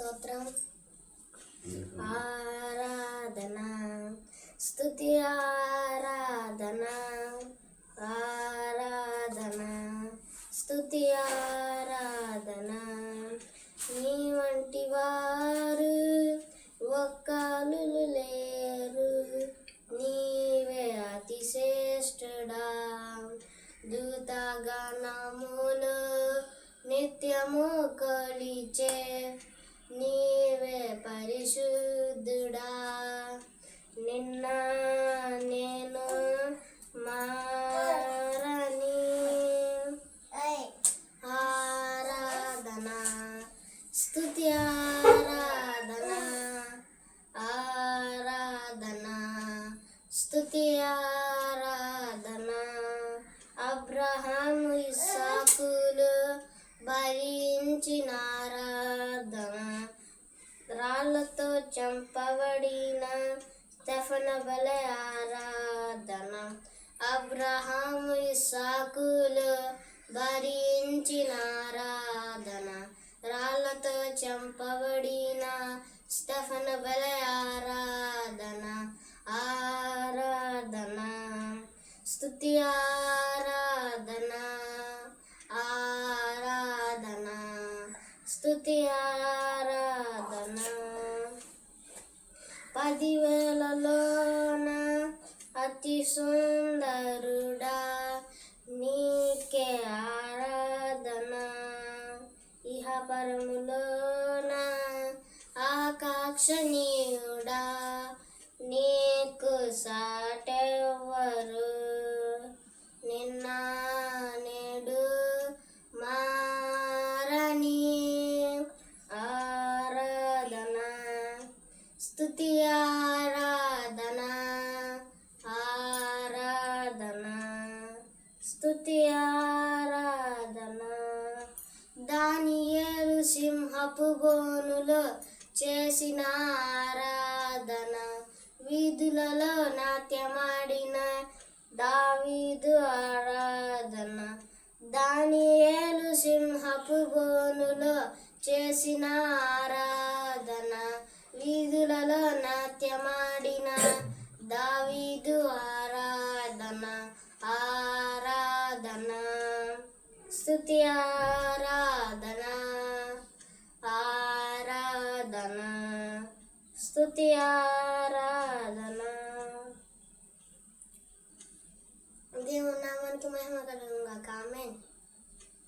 స్తోత్రం, ఆరాధన, స్తుతి, ఆరాధన, ఆరాధన, స్తుతి, ఆరాధన. నీ వంటి వారు ఒక్కలు లేరు, నీవే అతి శ్రేష్ఠుడా. దూతగణములు నిత్యము కొలిచే నీవే పరిశుద్ధుడా. నిన్న నేను మారని ఆరాధన, స్తుతి, ఆరాధన, ఆరాధన, స్తుతి, ఆరాధన. అబ్రహాము ఇస్సాకులు భరించిన ఆరాధన, రాళ్ళతో చంపబడిన స్టెఫను వలె ఆరాధన. అబ్రహాము ఇస్సాకులు భరించిన ఆరాధన, రాళ్ళతో చంపబడిన స్టెఫను వలె ఆరాధన, ఆరాధన, స్తుతి, ఆరాధన, ఆరాధన, స్తుతి, ఆరాధన. 10,000లోన అతి సుందరుడా, నీకే ఆరాధన. ఇహ పరములోన ఆకాంక్షణీయుడా, నీకు సాటెవ్వరు. నిన్న నేడు మారని ఆరాధన, స్తుతి, ఆరాధన, ఆరాధన, స్తుతి, ఆరాధన. దానియేలు సింహపు బోనులో చేసిన ఆరాధన, వీధులలో నాట్యమాడిన దావీదు ఆరాధన. దానియేలు సింహపు బోనులో చేసిన ఆరాధన, వీధులలో నాట్యమాడిన దావీదు ఆరాధన, ఆరాధన, స్తుతి, ఆరాధన, ఆరాధన, స్తుతి, ఆరాధన. దేవుని నామానికి మహిమ కలుగును గాక. ఆమేన్.